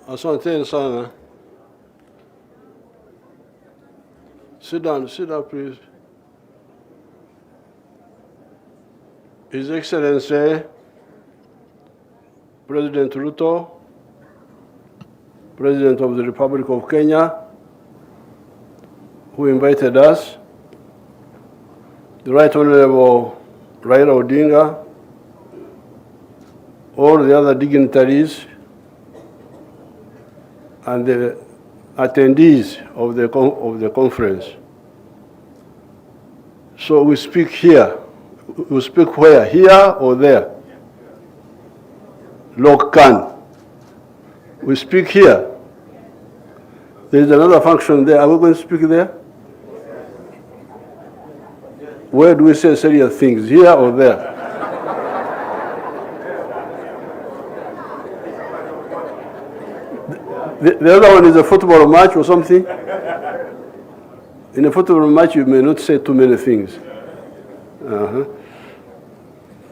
Asante sana. Sit down, please. His Excellency, President Ruto, President of the Republic of Kenya, who invited us, the Right Honorable Raila Odinga, all the other dignitaries, and the attendees of the conference. So we speak here. We speak where? Here or there? Lokan. We speak here. There is another function there. Are we going to speak there? Where do we say serious things? Here or there? The other one is a football match or something. In a football match, you may not say too many things.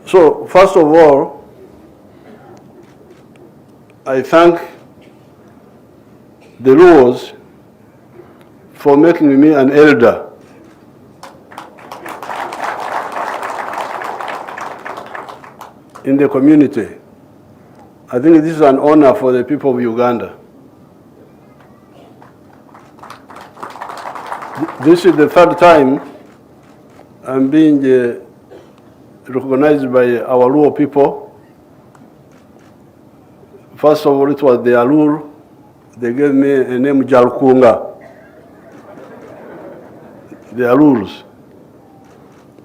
So, first of all, I thank the Luos for making me an elder. In the community. I think this is an honor for the people of Uganda. This is the third time I'm being recognized by our Luo people. First of all, it was the Alur. They gave me a name, Jalkunga. The Alurs.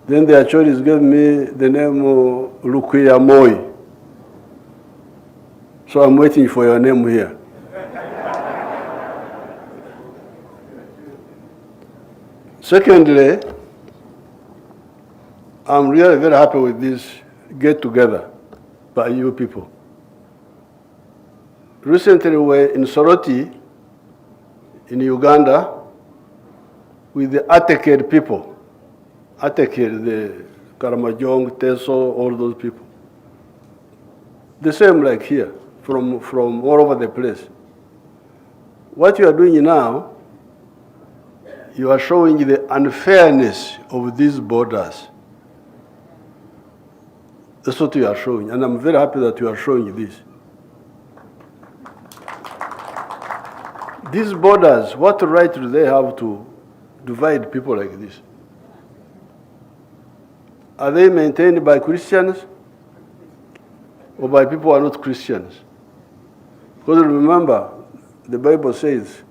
Then the Achoris gave me the name Lukuya Moi. So I'm waiting for your name here. Secondly, I'm really very happy with this get-together by you people. Recently, we were in Soroti, in Uganda, with the Ateked people. Ateked, the Karamajong, Teso, all those people. The same like here, from all over the place. What you are doing now, you are showing the unfairness of these borders. That's what you are showing, and I'm very happy that you are showing this. These borders, what right do they have to divide people like this? Are they maintained by Christians or by people who are not Christians? Because remember, the Bible says,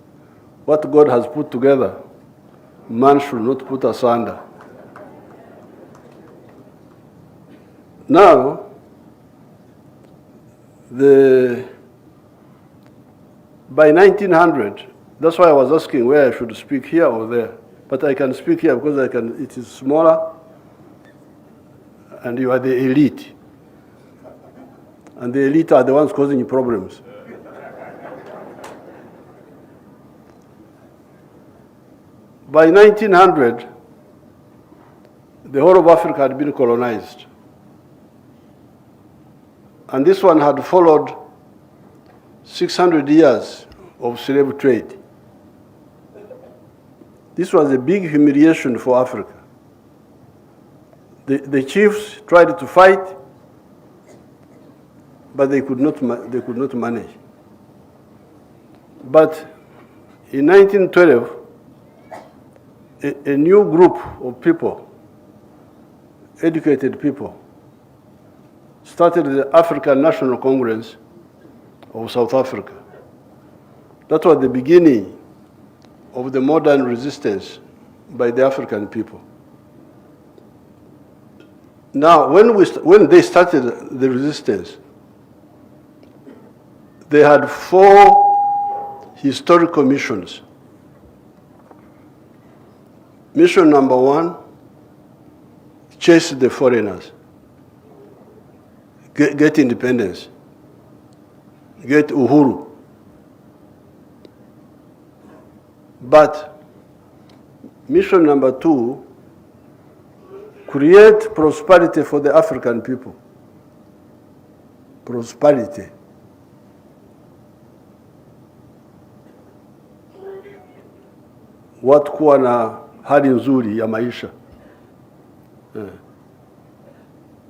what God has put together, man should not put asunder. Now, by 1900, that's why I was asking where I should speak, here or there. But I can speak here because it is smaller, and you are the elite. And the elite are the ones causing problems. By 1900, the whole of Africa had been colonized. And this one had followed 600 years of slave trade. This was a big humiliation for Africa. The chiefs tried to fight, but they could not manage. But in 1912, a new group of people, educated people, started the African National Congress of South Africa. That was the beginning of the modern resistance by the African people. Now, when they started the resistance, they had 4 historical missions. Mission number 1, chase the foreigners, get independence, get uhuru. But mission number 2, create prosperity for the African people. Prosperity. watu kuwa na hali nzuri ya maisha.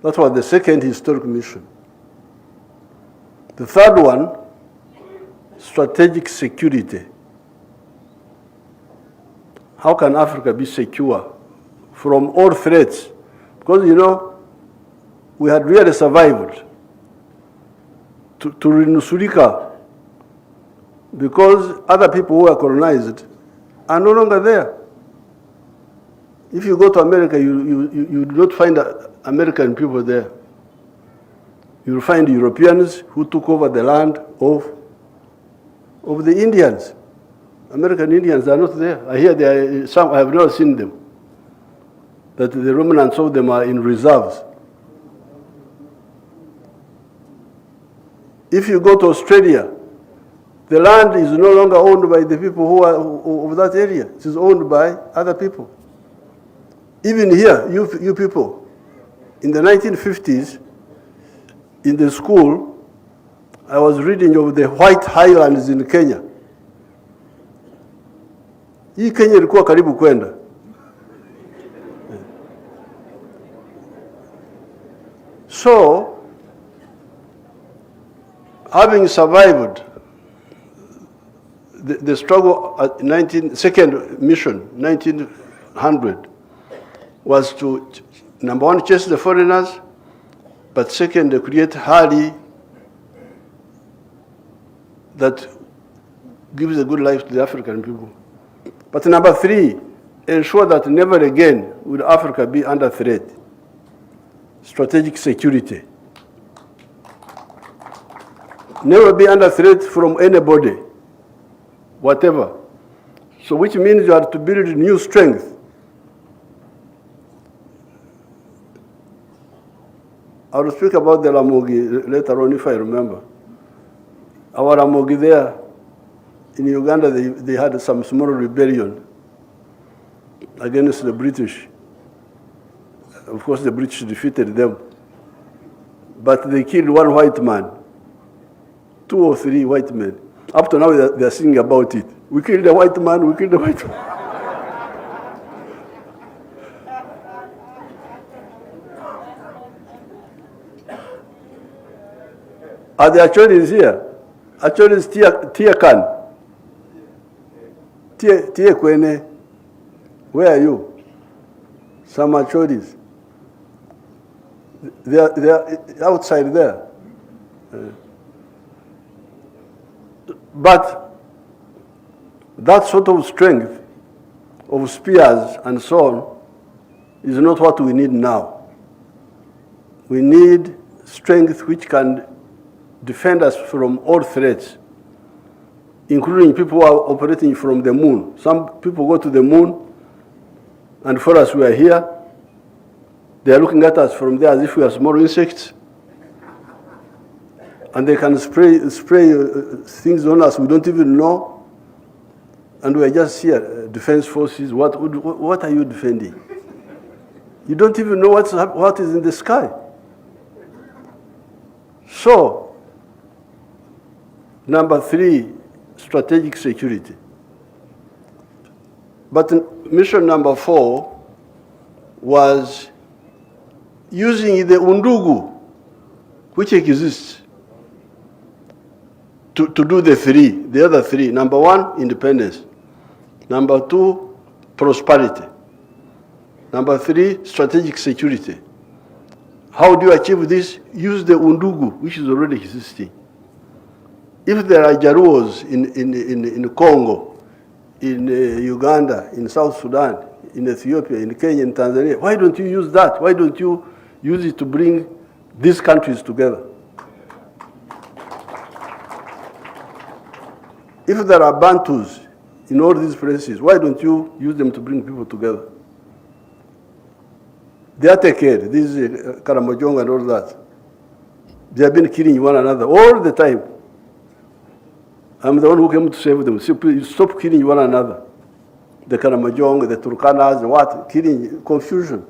That was the second historic mission. The third one, strategic security. How can Africa be secure from all threats? Because, you know, we had really survived to renusurika because other people who were colonized are no longer there. If you go to America, you do not find American people there. You will find Europeans who took over the land of the Indians. American Indians are not there. I hear there are some, I have never seen them. That the remnants of them are in reserves. If you go to Australia, the land is no longer owned by the people who are of that area. It is owned by other people. Even here, you people, in the 1950s, in the school, I was reading of the White Highlands in Kenya. Hii Kenya ilikuwa karibu kwenda. So, having survived the struggle at second mission, 1900, was to, number one, chase the foreigners, but second, create hali that gives a good life to the African people. But number three, ensure that never again will Africa be under threat. Strategic security. Never be under threat from anybody, whatever. So which means you have to build new strength. I will speak about the Ramogi later on if I remember. Our Ramogi there, in Uganda, they had some small rebellion against the British. Of course, the British defeated them. But they killed one white man, 2 or 3 white men. Up to now, they are singing about it. We killed a white man, we killed a white man. Are the Achoris here? Achoris Tiakan. Tie Kwene. Where are you? Some Achoris. They are outside there. But that sort of strength of spears and so on is not what we need now. We need strength which can defend us from all threats, including people who are operating from the moon. Some people go to the moon, and for us, we are here. They are looking at us from there as if we are small insects. And they can spray things on us we don't even know. And we are just here, defense forces. What are you defending? You don't even know what is in the sky. So, number 3, strategic security. But mission number 4 was using the undugu, which exists, to do the other three. Number 1, independence. Number 2, prosperity. Number 3, strategic security. How do you achieve this? Use the undugu, which is already existing. If there are Jaruos in Congo, in Uganda, in South Sudan, in Ethiopia, in Kenya, in Tanzania, why don't you use that? Why don't you use it to bring these countries together? If there are Bantus in all these places, why don't you use them to bring people together? They are taken care. This is Karamojong and all that. They have been killing one another all the time. I'm the one who came to save them. Stop killing one another. The Karamojong, the Turkanas, what? Killing, confusion.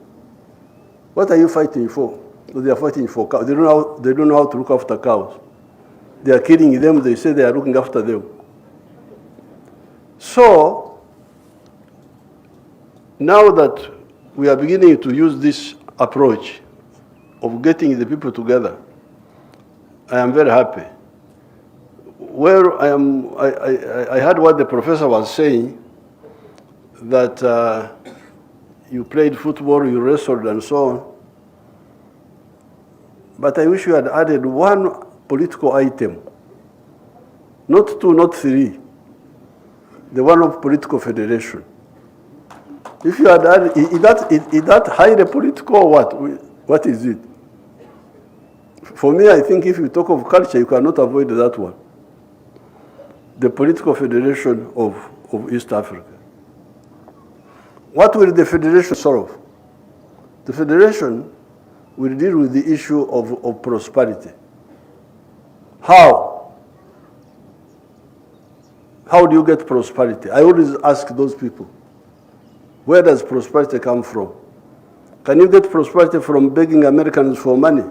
What are you fighting for? They are fighting for cows. They don't know how to look after cows. They are killing them. They say they are looking after them. So, now that we are beginning to use this approach of getting the people together, I am very happy. Where I heard what the professor was saying, that you played football, you wrestled, and so on. But I wish you had added one political item, not two, not three, the one of political federation. If you had added, is that highly political or what? What is it? For me, I think if you talk of culture, you cannot avoid that one. The political federation of East Africa. What will the federation solve? The federation will deal with the issue of prosperity. How? How do you get prosperity? I always ask those people, where does prosperity come from? Can you get prosperity from begging Americans for money?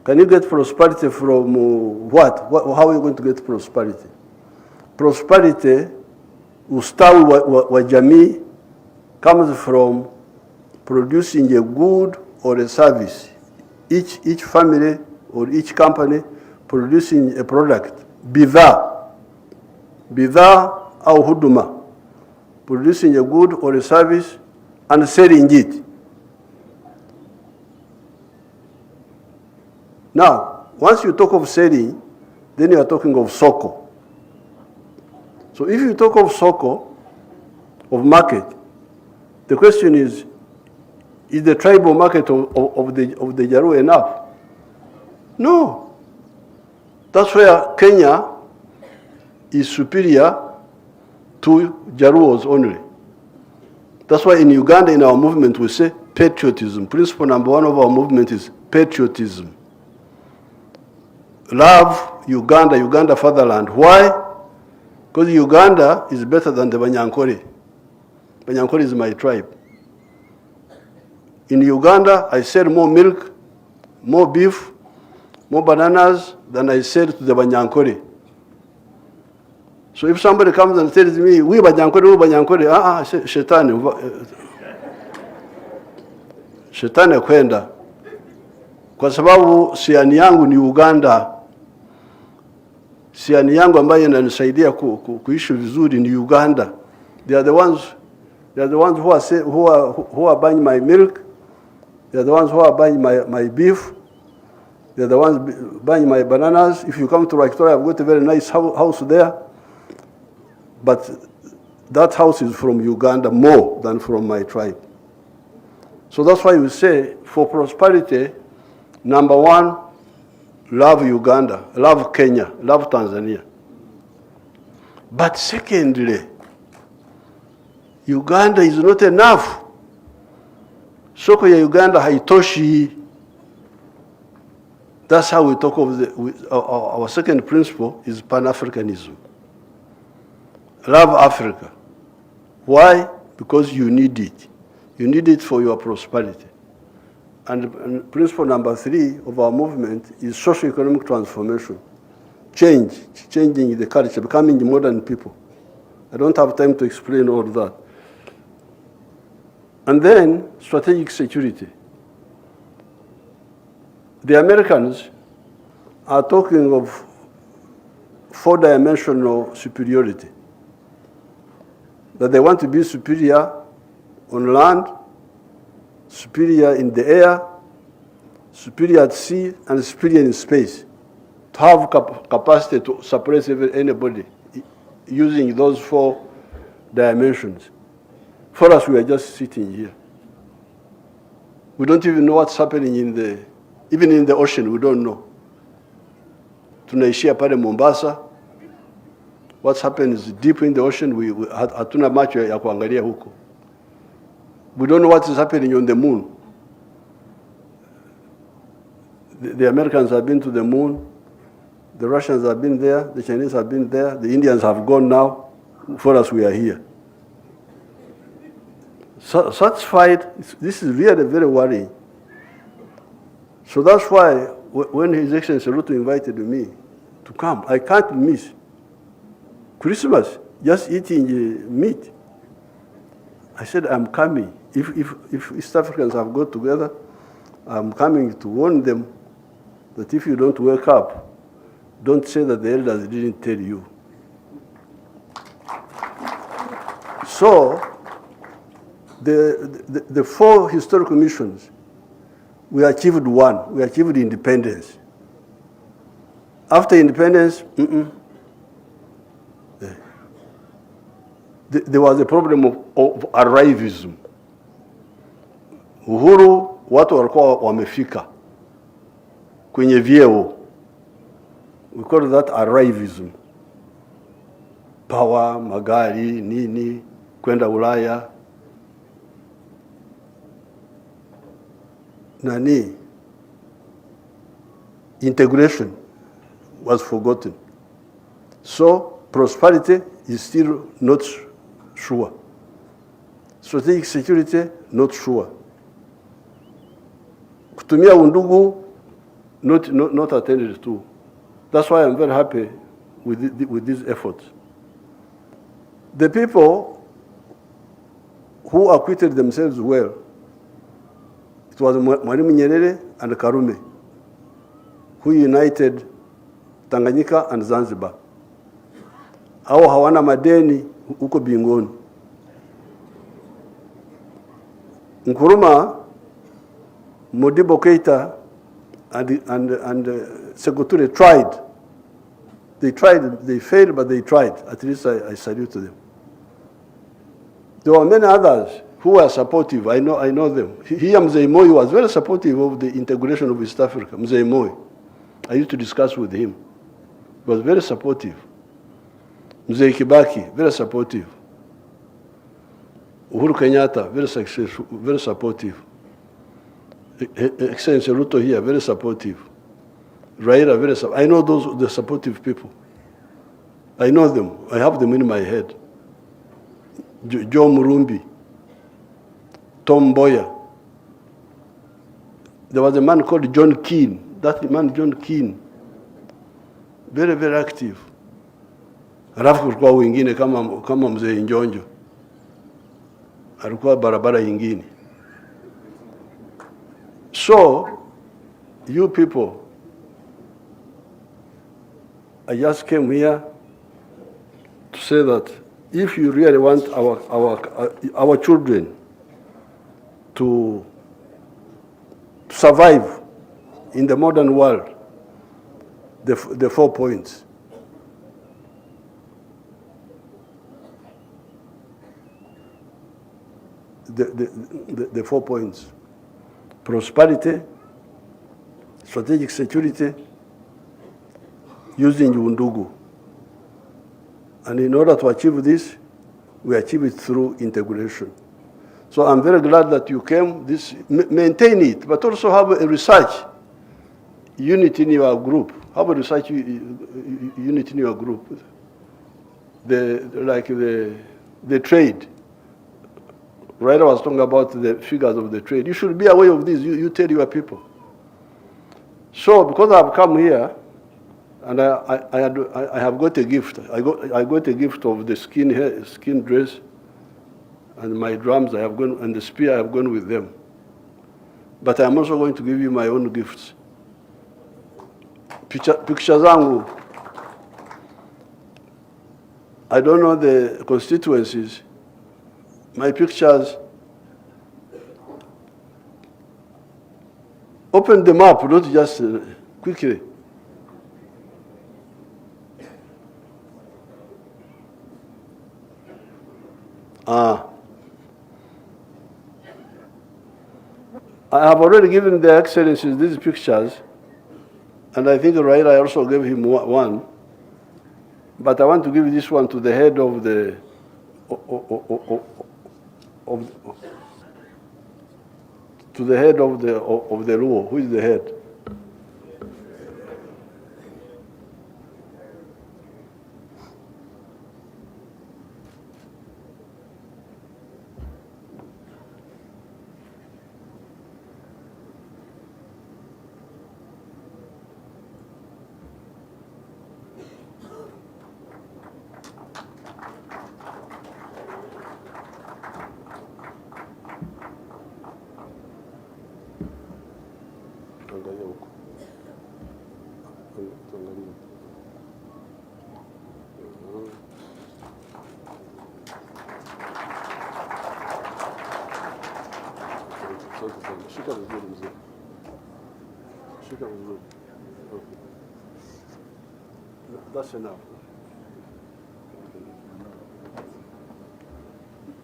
Can you get prosperity from what? How are you going to get prosperity? Prosperity, ustawi wa jamii, comes from producing a good or a service. Each family or each company producing a product. Bidhaa au huduma. Producing a good or a service and selling it. Now, once you talk of selling, then you are talking of soko. So if you talk of soko, of market, the question is the tribal market of the Jaru enough? No. That's where Kenya is superior to Jaruos only. That's why in Uganda, in our movement, we say patriotism. Principle number one of our movement is patriotism. Love Uganda, Uganda fatherland. Why? Because Uganda is better than the Banyankore. Banyankore is my tribe. In Uganda, I sell more milk, more beef, more bananas than I sell to the Banyankore. So if somebody comes and tells me, we Banyankore, shetani kwenda. Kwa sababu siani yangu ni Uganda. Siani yangu ambayo inanisaidia kuishi vizuri ni Uganda. They are the ones who are buying my milk. They are the ones who are buying my beef. They are the ones buying my bananas. If you come to Victoria, I've got a very nice house there. But that house is from Uganda more than from my tribe. So that's why we say, for prosperity, number one, love Uganda, love Kenya, love Tanzania. But secondly, Uganda is not enough. Soko ya Uganda haitoshi. That's how we talk of our second principle is Pan-Africanism. Love Africa. Why? Because you need it. You need it for your prosperity. And principle number three of our movement is socio-economic transformation. Changing the culture, becoming modern people. I don't have time to explain all that. And then strategic security. The Americans are talking of four-dimensional superiority. That they want to be superior on land, superior in the air, superior at sea, and superior in space. To have capacity to suppress anybody using those four dimensions. For us, we are just sitting here. We don't even know what's happening even in the ocean, we don't know. Tunaishia pale Mombasa. What's happening is deep in the ocean, hatuna macho ya kuangalia huko. We don't know what is happening on the moon. The Americans have been to the moon. The Russians have been there. The Chinese have been there. The Indians have gone now. For us, we are here. So, such fight, this is really very worrying. So that's why when His Excellency Ruto invited me to come, I can't miss Christmas, just eating meat. I said, I'm coming. If East Africans have got together, I'm coming to warn them that if you don't wake up, don't say that the elders didn't tell you. So, the four historical missions, we achieved one. We achieved independence. After independence, there was a problem of arrivism. Uhuru, watu walikuwa wamefika kwenye vyeo. We call that arrivism. Power, magari, nini, kwenda Ulaya. Nani, integration was forgotten. So prosperity is still not sure. Strategic security, not sure. Kutumia undugu, not attended to. That's why I'm very happy with these efforts. The people who acquitted themselves well, it was Mwalimu Nyerere and Karume, who united Tanganyika and Zanzibar. Hao hawana madeni huko bingoni. Nkrumah, Modibo Keita, and Sekou tried. They tried, they failed, but they tried. At least I salute to them. There were many others who were supportive. I know them. Here, Mzee Moi was very supportive of the integration of East Africa. Mzee Moi. I used to discuss with him. He was very supportive. Mzee Kibaki, very supportive. Uhuru Kenyatta, very successful, very supportive. Excellency Ruto here, very supportive. Raila, very supportive. I know the supportive people. I know them. I have them in my head. Joe Murumbi, Tom Mboya. There was a man called John Keane. That man, John Keane, very, very active. Halafu kulikuwa wengine kama Mzee Njonjo. Alikuwa barabara nyingine. So, you people, I just came here to say that if you really want our children to survive in the modern world, the 4 points. The 4 points. Prosperity, strategic security, using undugu. And in order to achieve this, we achieve it through integration. So I'm very glad that you came. Maintain it, but also have a research unit in your group. Have a research unit in your group. The trade. Ryder was talking about the figures of the trade. You should be aware of this. You tell your people. So because I've come here, and I have got a gift. I got a gift of the skin dress, and my drums I have gone, and the spear I have gone with them. But I'm also going to give you my own gifts. Picture zangu. I don't know the constituencies. My pictures, open them up, not just quickly. I have already given the Excellencies these pictures, and I think Raila also gave him one, but I want to give this one to the head of the to the head of the Luo. Who is the head? Angalia huko. Tuangalie. Shika vizuri mzee. Shika vizuri. Okay. That's enough.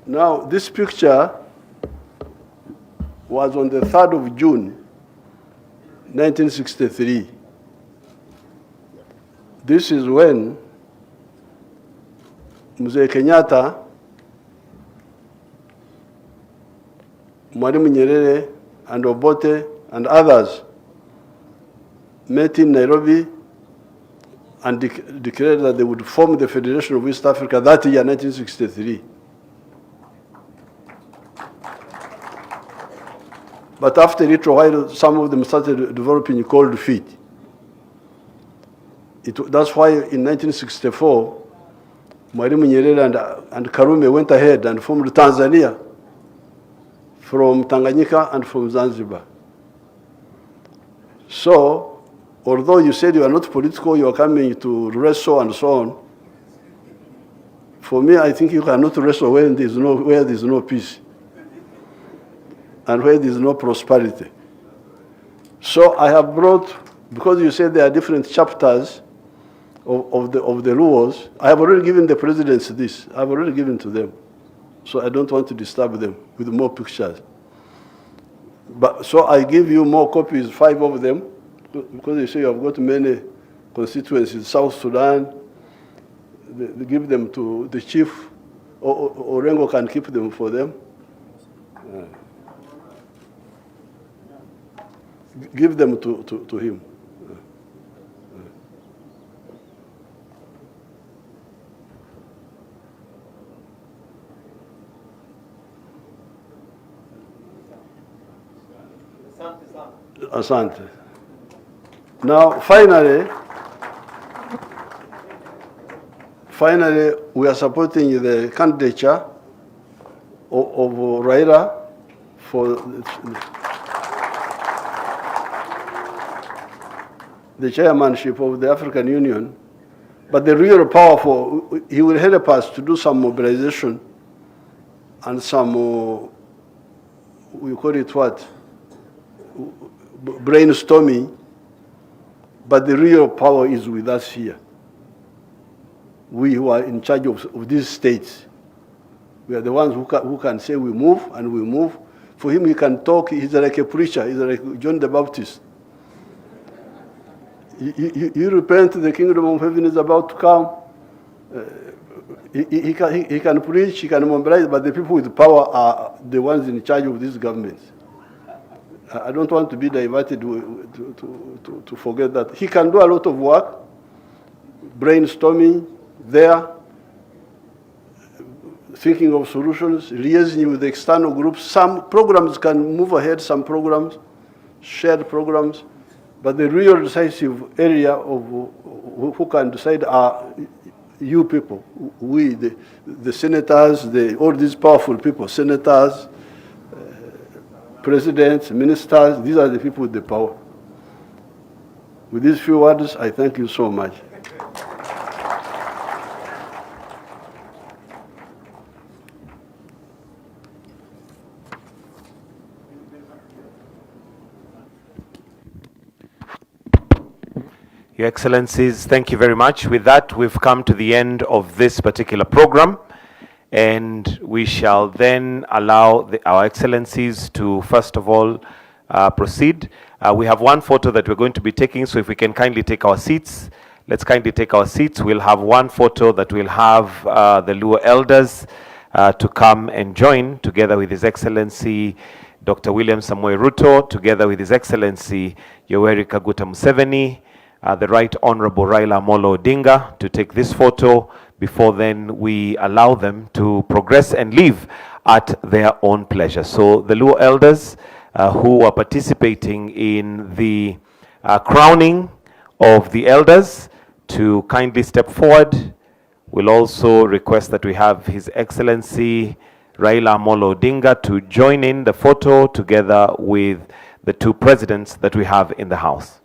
Now, this picture was on the 3rd of June, 1963. This is when Mzee Kenyatta, Mwalimu Nyerere, and Obote, and others met in Nairobi and declared that they would form the Federation of East Africa that year, 1963. But after a little while, some of them started developing cold feet. That's why in 1964, Mwalimu Nyerere and Karume went ahead and formed Tanzania from Tanganyika and from Zanzibar. So, although you said you are not political, you are coming to wrestle and so on, for me, I think you cannot wrestle where there is no peace and where there is no prosperity. So I have brought, because you said there are different chapters of the Luos, I have already given the presidents this. I have already given to them. So I don't want to disturb them with more pictures. But so I give you more copies, 5 of them, because you say you have got many constituencies, South Sudan. They give them to the chief, or Orengo can keep them for them. Give them to him. Asante. Now, finally, we are supporting the candidature of Raila for the chairmanship of the African Union. But the real power he will help us to do some mobilization and some, we call it what? Brainstorming. But the real power is with us here. We who are in charge of these states. We are the ones who can say we move, and we move. For him, he can talk. He's like a preacher. He's like John the Baptist. You repent, the kingdom of heaven is about to come. He can preach, he can mobilize, but the people with power are the ones in charge of these governments. I don't want to be diverted to forget that. He can do a lot of work, brainstorming there, thinking of solutions, liaising with the external groups. Some programs can move ahead, some programs, shared programs, but the real decisive area of who can decide are you people, we, the senators, all these powerful people, senators, presidents, ministers, these are the people with the power. With these few words, I thank you so much. Your Excellencies, thank you very much. With that, we've come to the end of this particular program, and we shall then allow our Excellencies to, first of all, proceed. We have one photo that we're going to be taking, so if we can kindly take our seats. Let's kindly take our seats. We'll have one photo that we'll have the Luo elders to come and join, together with His Excellency Dr. William Samoei Ruto, together with His Excellency Yoweri Museveni, the Right Honorable Raila Amolo Odinga, to take this photo before then we allow them to progress and leave at their own pleasure. So the Luo elders who are participating in the crowning of the elders to kindly step forward. We'll also request that we have His Excellency Raila Amolo Odinga to join in the photo together with the two presidents that we have in the House.